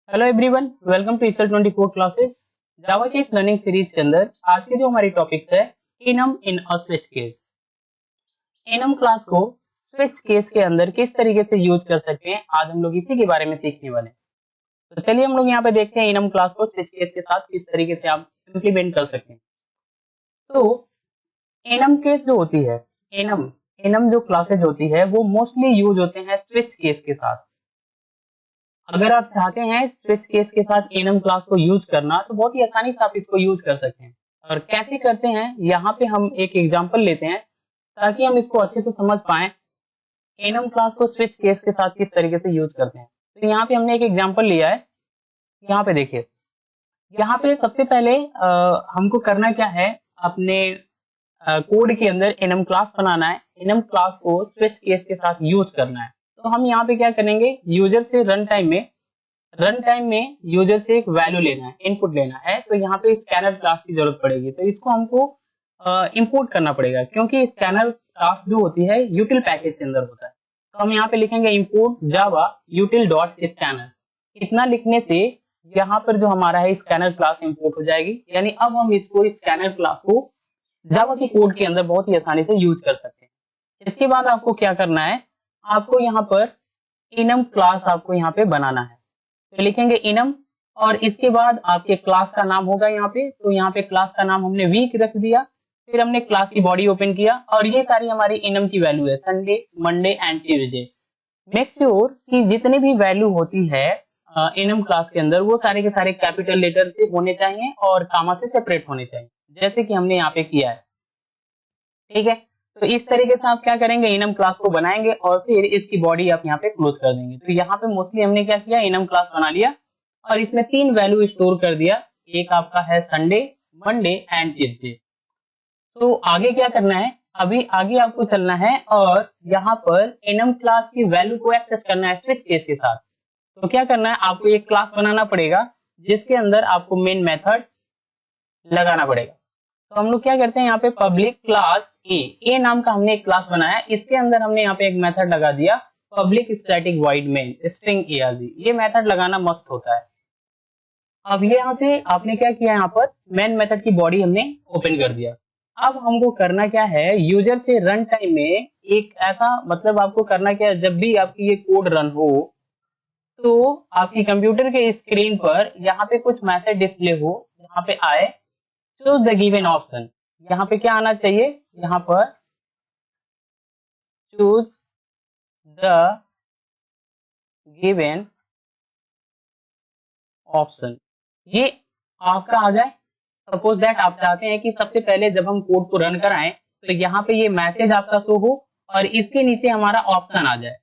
Hello everyone, welcome to ईसल 24 classes. Java के इस लर्निंग सीरीज के अंदर आज के जो हमारी टॉपिक है enum in a switch case. Enum class को स्विच केस के अंदर किस तरीके से यूज कर सकते हैं, आज हम लोग इसी के बारे में सीखने वाले हैं। तो चलिए हम लोग यहाँ पे देखते हैं इनम क्लास को स्विच केस के साथ किस तरीके से आप इम्प्लीमेंट कर सकते हैं। तो इनम केस जो होती है, इनम इनम जो क्लासेज होती है वो मोस्टली यूज होते हैं स्विच केस के साथ। अगर आप चाहते हैं स्विच केस के साथ एनम क्लास को यूज करना तो बहुत ही आसानी से आप इसको यूज कर सकते हैं। और कैसे करते हैं, यहाँ पे हम एक एग्जांपल लेते हैं ताकि हम इसको अच्छे से समझ पाए एनम क्लास को स्विच केस के साथ किस तरीके से यूज करते हैं। तो यहाँ पे हमने एक एग्जांपल लिया है। यहाँ पे देखिए, यहाँ पे सबसे पहले हमको करना क्या है, अपने कोड के अंदर एनम क्लास बनाना है। एनम क्लास को स्विच केस के साथ यूज करना है। तो हम यहाँ पे क्या करेंगे, यूजर से रन टाइम में यूजर से एक वैल्यू लेना है, इनपुट लेना है। तो यहाँ पे स्कैनर क्लास की जरूरत पड़ेगी, तो इसको हमको इंपोर्ट करना पड़ेगा क्योंकि स्कैनर क्लास जो होती है यूटिल पैकेज के अंदर होता है। तो हम यहाँ पे लिखेंगे इंपोर्ट जावा यूटिल डॉट स्कैनर। इतना लिखने से यहाँ पर जो हमारा है स्कैनर क्लास इंपोर्ट हो जाएगी। यानी अब हम इसको स्कैनर क्लास को जावा के कोड के अंदर बहुत ही आसानी से यूज कर सकते हैं। इसके बाद आपको क्या करना है, आपको यहाँ पर इनम क्लास आपको यहाँ पे बनाना है। तो लिखेंगे इनम और इसके बाद आपके क्लास का नाम होगा यहाँ पे। तो यहाँ पे क्लास का नाम हमने वीक रख दिया। फिर हमने क्लास की बॉडी ओपन किया और ये सारी हमारी इनम की वैल्यू है, Sunday Monday and Tuesday. Make sure कि जितनी भी वैल्यू होती है इनम क्लास के अंदर वो सारे के सारे कैपिटल लेटर से होने चाहिए और कामा से सेपरेट होने चाहिए, जैसे कि हमने यहाँ पे किया है। ठीक है, तो इस तरीके से आप क्या करेंगे, इनम क्लास को बनाएंगे और फिर इसकी बॉडी आप यहाँ पे क्लोज कर देंगे। तो यहाँ पे मोस्टली हमने क्या किया, इनम क्लास बना लिया और इसमें 3 वैल्यू स्टोर कर दिया। एक आपका है संडे, मंडे एंड ट्यूसडे। तो आगे क्या करना है, अभी आगे आपको चलना है और यहाँ पर इनम क्लास की वैल्यू को एक्सेस करना है स्विच केस के साथ। तो क्या करना है, आपको एक क्लास बनाना पड़ेगा जिसके अंदर आपको मेन मेथड लगाना पड़ेगा। तो हम लोग क्या करते हैं, यहाँ पे पब्लिक क्लास ए नाम का हमने एक क्लास बनाया। इसके अंदर हमने यहाँ पे एक मेथड लगा दिया, public static void main string ARG. ये मेथड लगाना मस्त होता है। अब ये यहाँ से आपने क्या किया, यहाँ पर मेन मेथड की बॉडी हमने ओपन कर दिया। अब हमको करना क्या है, यूजर से रन टाइम में एक ऐसा, मतलब आपको करना क्या है, जब भी आपकी ये कोड रन हो तो आपकी कंप्यूटर के स्क्रीन पर यहाँ पे कुछ मैसेज डिस्प्ले हो, यहाँ पे आए चूज द गिवन ऑप्शन। यहाँ पे क्या आना चाहिए, यहाँ पर चूज द गिवन ऑप्शन, ये आपका आ जाए। सपोज दैट आप चाहते हैं कि सबसे पहले जब हम कोड को रन कराएं तो यहाँ पे ये मैसेज आपका शो हो और इसके नीचे हमारा ऑप्शन आ जाए,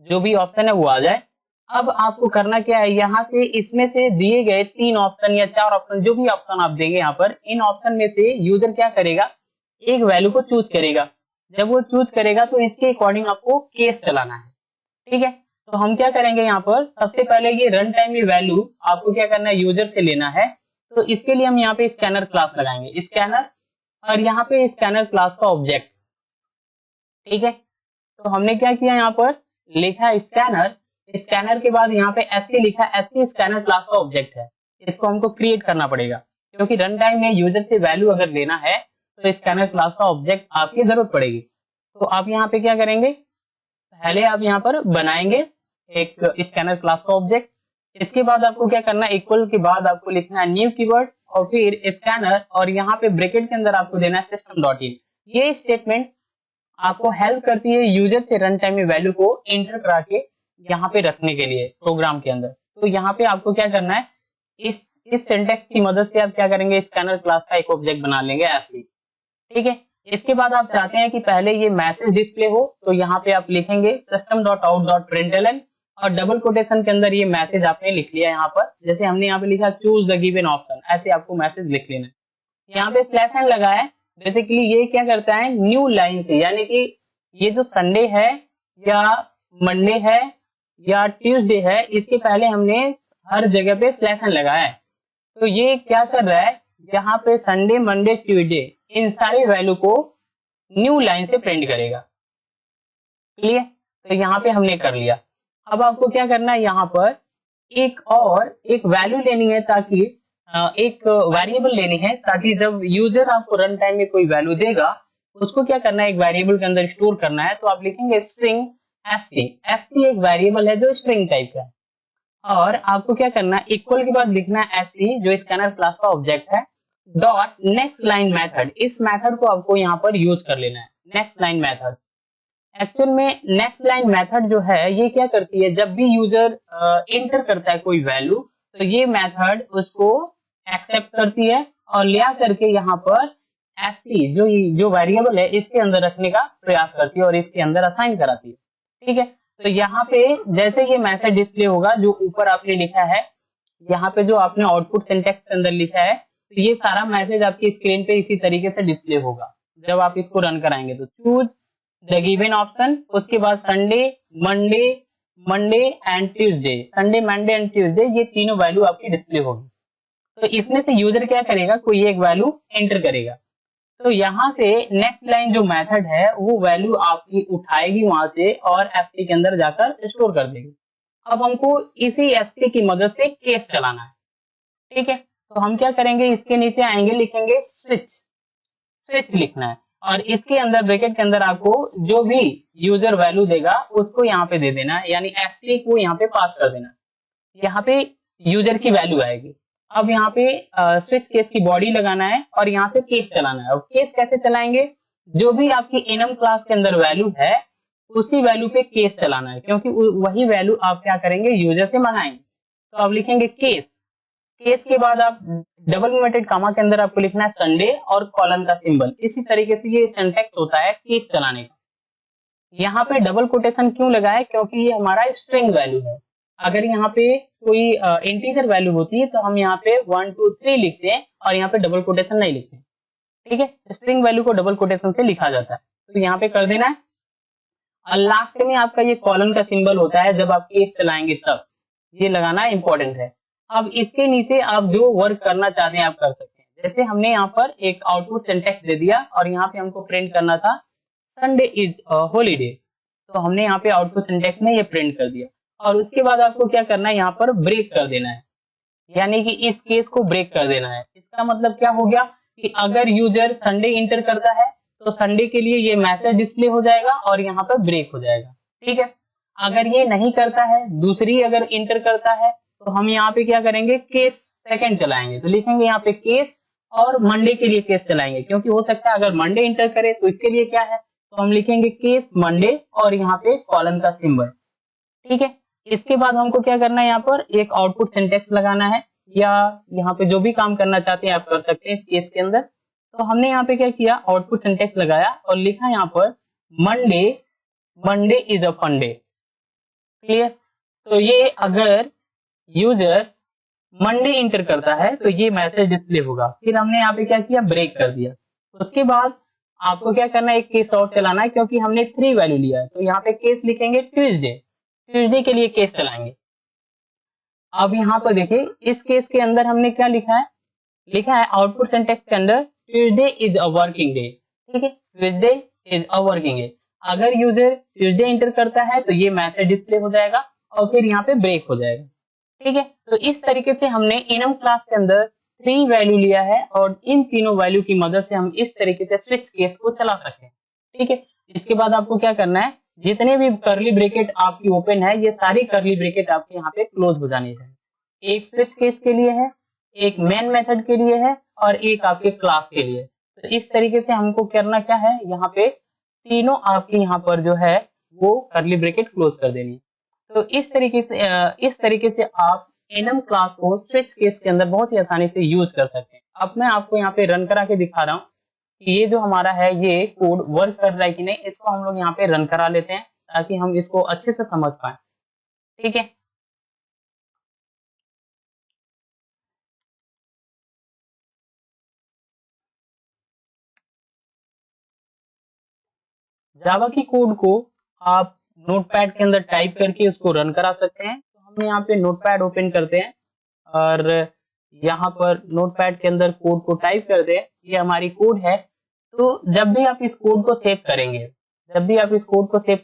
जो भी ऑप्शन है वो आ जाए। अब आपको करना क्या है, यहाँ से इसमें से दिए गए 3 ऑप्शन या 4 ऑप्शन, जो भी ऑप्शन आप देंगे यहाँ पर, इन ऑप्शन में से यूजर क्या करेगा, एक वैल्यू को चूज करेगा। जब वो चूज करेगा तो इसके अकॉर्डिंग आपको केस चलाना है। ठीक है, तो हम क्या करेंगे, यहाँ पर सबसे पहले ये रन टाइम में वैल्यू आपको क्या करना है, यूजर से लेना है। तो इसके लिए हम यहाँ पे स्कैनर क्लास लगाएंगे, स्कैनर, और यहाँ पे स्कैनर क्लास का ऑब्जेक्ट। ठीक है, तो हमने क्या किया, यहाँ पर लिखा स्कैनर, स्कैनर के बाद यहाँ पे एससी लिखा, एससी स्कैनर क्लास का ऑब्जेक्ट है। इसको हमको क्रिएट करना पड़ेगा क्योंकि रन टाइम में यूजर से वैल्यू अगर लेना है तो स्कैनर क्लास का ऑब्जेक्ट आपकी जरूरत पड़ेगी। तो आप यहाँ पे क्या करेंगे, पहले आप यहाँ पर बनाएंगे एक स्कैनर क्लास का ऑब्जेक्ट। इसके बाद आपको क्या करना है, इक्वल के बाद आपको लिखना है न्यू कीवर्ड और फिर स्कैनर, और यहाँ पे ब्रैकेट के अंदर आपको देना है सिस्टम डॉट इन। ये स्टेटमेंट आपको हेल्प करती है यूजर से रन टाइम में वैल्यू को एंटर करा के यहाँ पे रखने के लिए प्रोग्राम के अंदर। तो यहाँ पे आपको क्या करना है, इस सिंटेक्स की मदद से आप क्या करेंगे, स्कैनर क्लास का एक ऑब्जेक्ट बना लेंगे ऐसे। ठीक है, इसके बाद आप चाहते हैं कि पहले ये मैसेज डिस्प्ले हो, तो यहाँ पे आप लिखेंगे system dot out dot println और डबल कोटेशन के अंदर ये मैसेज आपने लिख लिया। यहाँ पर जैसे हमने यहाँ पे लिखा चूज द गिवन ऑप्शन, ऐसे आपको मैसेज लिख लेना है। यहाँ पे स्लैश एन लगा है, बेसिकली ये क्या करता है, न्यू लाइन से, यानी कि ये जो संडे है या मंडे है या ट्यूसडे है, इसके पहले हमने हर जगह पे स्लैश एन लगाया है। तो ये क्या कर रहा है, यहाँ पे संडे मंडे ट्यूसडे इन सारी वैल्यू को न्यू लाइन से प्रिंट करेगा। क्लियर, तो यहाँ पे हमने कर लिया। अब आपको क्या करना है, यहाँ पर एक वैल्यू लेनी है, ताकि एक वेरिएबल लेनी है, ताकि जब यूजर आपको रन टाइम में कोई वैल्यू देगा, उसको क्या करना है, एक वेरिएबल के अंदर स्टोर करना है। तो आप लिखेंगे स्ट्रिंग st। st एक वेरिएबल है जो स्ट्रिंग टाइप का है, और आपको क्या करना है, इक्वल के बाद लिखना है sc जो स्कैनर क्लास का ऑब्जेक्ट है, डॉट नेक्स्ट लाइन मेथड। इस मेथड को आपको यहाँ पर यूज कर लेना है, नेक्स्ट लाइन मेथड। एक्चुअल में नेक्स्ट लाइन मेथड जो है ये क्या करती है, जब भी यूजर एंटर करता है कोई वैल्यू, तो ये मेथड उसको एक्सेप्ट करती है और लिया करके यहाँ पर st जो वेरिएबल है इसके अंदर रखने का प्रयास करती है और इसके अंदर असाइन कराती है। ठीक है, तो यहाँ पे जैसे ये मैसेज डिस्प्ले होगा जो ऊपर आपने लिखा है, यहाँ पे जो आपने आउटपुट सिंटैक्स के अंदर लिखा है, तो ये सारा मैसेज आपकी स्क्रीन पे इसी तरीके से डिस्प्ले होगा जब आप इसको रन कराएंगे। तो चूज द गिवन ऑप्शन, उसके बाद Sunday, Monday and Tuesday, Sunday Monday and Tuesday, ये तीनों वैल्यू आपकी डिस्प्ले होगी। तो इसमें से यूजर क्या करेगा, कोई एक वैल्यू एंटर करेगा, तो यहाँ से नेक्स्ट लाइन जो मेथड है वो वैल्यू आपकी उठाएगी वहां से और st के अंदर जाकर स्टोर कर देगी। अब हमको इसी st की मदद से केस चलाना है। ठीक है, तो हम क्या करेंगे, इसके नीचे आएंगे, लिखेंगे स्विच लिखना है, और इसके अंदर ब्रैकेट के अंदर आपको जो भी यूजर वैल्यू देगा उसको यहाँ पे दे देना है, यानी st को यहाँ पे पास कर देना है। यहाँ पे यूजर की वैल्यू आएगी। अब यहाँ पे स्विच केस की बॉडी लगाना है और यहाँ से केस चलाना है। अब केस कैसे चलाएंगे, जो भी आपकी enum क्लास के अंदर वैल्यू है उसी वैल्यू पे केस चलाना है, क्योंकि वही वैल्यू आप क्या करेंगे, यूजर से मंगाएंगे। तो आप लिखेंगे केस के बाद आप डबल इन्वर्टेड कामा के अंदर आपको लिखना है संडे और कॉलन का सिंबल। इसी तरीके से ये सिंटैक्स होता है केस चलाने का। यहाँ पे डबल कोटेशन क्यों लगाया, क्योंकि ये हमारा स्ट्रिंग वैल्यू है। अगर यहाँ पे कोई इंटीजर वैल्यू होती है तो हम यहाँ पे 1 2 3 लिखते हैं और यहाँ पे डबल कोटेशन नहीं लिखते। ठीक है, स्ट्रिंग वैल्यू को डबल कोटेशन से लिखा जाता है, तो यहाँ पे कर देना है। और लास्ट में आपका ये कॉलन का सिंबल होता है, जब आप केस चलाएंगे तब ये लगाना इंपॉर्टेंट है। अब इसके नीचे आप जो वर्क करना चाहते हैं आप कर सकते हैं। जैसे हमने यहाँ पर एक आउटपुट सिंटैक्स दे दिया और यहाँ पे हमको प्रिंट करना था संडे इज हॉलीडे, तो हमने यहाँ पे आउटपुट सिंटैक्स में ये प्रिंट कर दिया। और उसके बाद आपको क्या करना है, यहाँ पर ब्रेक कर देना है, यानी कि इस केस को ब्रेक कर देना है। इसका मतलब क्या हो गया कि अगर यूजर संडे इंटर करता है तो संडे के लिए ये मैसेज डिस्प्ले हो जाएगा और यहाँ पर ब्रेक हो जाएगा। ठीक है, अगर ये नहीं करता है, दूसरी अगर इंटर करता है, तो हम यहाँ पे क्या करेंगे, केस सेकंड चलाएंगे। तो लिखेंगे यहाँ पे केस और मंडे के लिए केस चलाएंगे, क्योंकि हो सकता है अगर मंडे इंटर करे तो इसके लिए क्या है, तो हम लिखेंगे केस मंडे और यहाँ पे कॉलन का सिंबल। ठीक है, इसके बाद हमको क्या करना है, यहाँ पर एक आउटपुट सिंटैक्स लगाना है, या यहाँ पे जो भी काम करना चाहते हैं आप कर सकते हैं इस केस के अंदर। तो हमने यहाँ पे क्या किया, आउटपुट सिंटैक्स लगाया और लिखा यहाँ पर Monday is a fun day. Clear, तो ये अगर यूजर मंडे इंटर करता है तो ये मैसेज डिस्प्ले होगा। फिर हमने यहाँ पे क्या किया, ब्रेक कर दिया। उसके बाद आपको क्या करना है, एक केस और चलाना है, क्योंकि हमने 3 वैल्यू लिया है, तो यहाँ पे केस लिखेंगे ट्यूसडे के लिए केस चलाएंगे। अब यहाँ पर देखिए इस केस के अंदर हमने क्या लिखा है आउटपुट सिंटैक्स के अंदर Tuesday is a working day. ठीक है, Tuesday is a working day. अगर यूजर ट्यूसडे इंटर करता है तो ये मैसेज डिस्प्ले हो जाएगा और फिर यहाँ पे ब्रेक हो जाएगा। ठीक है, तो इस तरीके से हमने enum क्लास के अंदर 3 वैल्यू लिया है और इन तीनों वैल्यू की मदद से हम इस तरीके से स्विच केस को चला सकते हैं। ठीक है, इसके बाद आपको क्या करना है, जितने भी करली ब्रैकेट आपकी ओपन है ये सारी करली ब्रैकेट आपके यहाँ पे क्लोज हो जानी चाहिए। एक स्विच केस के लिए है, एक मेन मेथड के लिए है और एक आपके क्लास के लिए। तो इस तरीके से हमको करना क्या है, यहाँ पे तीनों आपके यहाँ पर जो है वो करली ब्रैकेट क्लोज कर देनी है। तो इस तरीके से आप enum क्लास को स्विच केस के अंदर बहुत ही आसानी से यूज कर सकते हैं। अब मैं आपको यहाँ पे रन करा के दिखा रहा हूँ कि ये जो हमारा है ये कोड वर्क कर रहा है कि नहीं। इसको हम लोग यहाँ पे रन करा लेते हैं ताकि हम इसको अच्छे से समझ पाए। ठीक है, जावा की कोड को आप नोटपैड के अंदर टाइप करके उसको रन करा सकते हैं। तो हम यहाँ पे नोटपैड ओपन करते हैं और यहाँ पर नोटपैड के अंदर कोड को टाइप कर दें। ये हमारी कोड है। तो जब भी आप इस कोड को सेव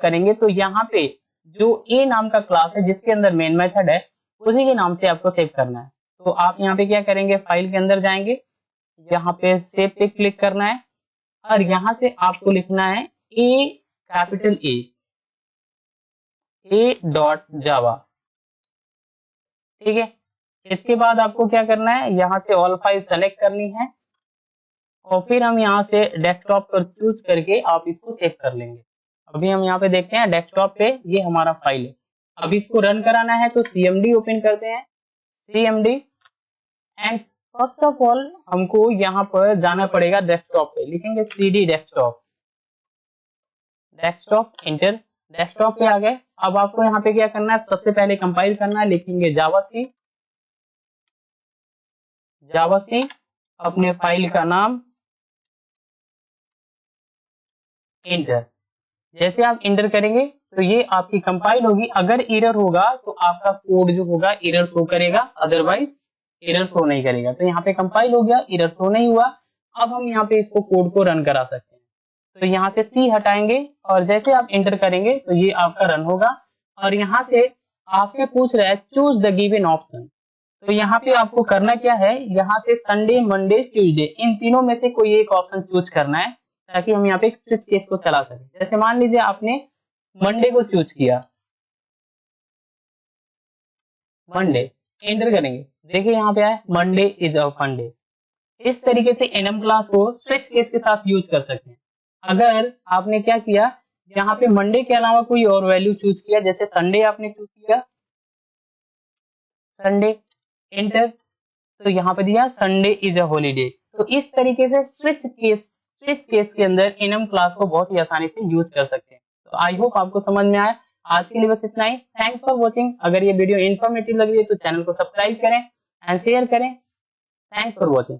करेंगे तो यहाँ पे जो ए नाम का क्लास है जिसके अंदर मेन मेथड है उसी के नाम से आपको सेव करना है। तो आप यहाँ पे क्या करेंगे, फाइल के अंदर जाएंगे, यहाँ पे सेव पे क्लिक करना है और यहाँ से आपको लिखना है कैपिटल ए डॉट जावा। ठीक है, इसके बाद आपको क्या करना है, यहाँ से ऑल फाइल सेलेक्ट करनी है और फिर हम यहाँ से डेस्कटॉप पर चूज करके आप इसको सेव कर लेंगे। अभी हम यहाँ पे देखते हैं डेस्कटॉप पे ये हमारा फाइल है। अब इसको रन कराना है तो CMD ओपन करते हैं, CMD and first of all हमको यहाँ पर जाना पड़ेगा डेस्कटॉप पे, लिखेंगे CD desktop, desktop inter, desktop पे आ गए। अब आपको यहाँ पे क्या करना है, सबसे पहले कंपाइल करना है, लिखेंगे जावा सी अपने फाइल का नाम, इंटर। जैसे आप इंटर करेंगे तो ये आपकी कंपाइल होगी। अगर एरर होगा तो आपका कोड जो होगा एरर शो करेगा, अदरवाइज एरर शो नहीं करेगा। तो यहाँ पे कंपाइल हो गया, एरर शो नहीं हुआ। अब हम यहाँ पे इसको कोड को रन करा सकते हैं। तो यहाँ से C हटाएंगे और जैसे आप इंटर करेंगे तो ये आपका रन होगा। और यहाँ से आपसे पूछ रहा है चूज द गिवन ऑप्शन। तो यहाँ पे आपको करना क्या है, यहाँ से संडे, मंडे, ट्यूसडे इन तीनों में से कोई एक ऑप्शन चूज करना है ताकि हम यहाँ पे स्विच केस को चला सकें। जैसे मान लीजिए आपने मंडे को चूज किया, मंडे एंटर करेंगे, देखिए यहाँ पे आया मंडे इज अ फंडे। इस तरीके से एनएम क्लास को स्विच केस के साथ यूज कर सकते हैं। अगर आपने क्या किया, यहाँ पे मंडे के अलावा कोई और वैल्यू चूज किया, जैसे संडे आपने चूज किया, संडे एंटर, तो यहाँ पे दिया संडे इज अ हॉलीडे। तो इस तरीके से स्विच केस के अंदर एनएम क्लास को बहुत ही आसानी से यूज कर सकते हैं। तो आई होप आपको समझ में आया। आज के लिए बस इतना ही। Thanks for watching. अगर ये वीडियो इन्फॉर्मेटिव लग रही है तो चैनल को सब्सक्राइब करें एंड शेयर करें। Thanks for watching.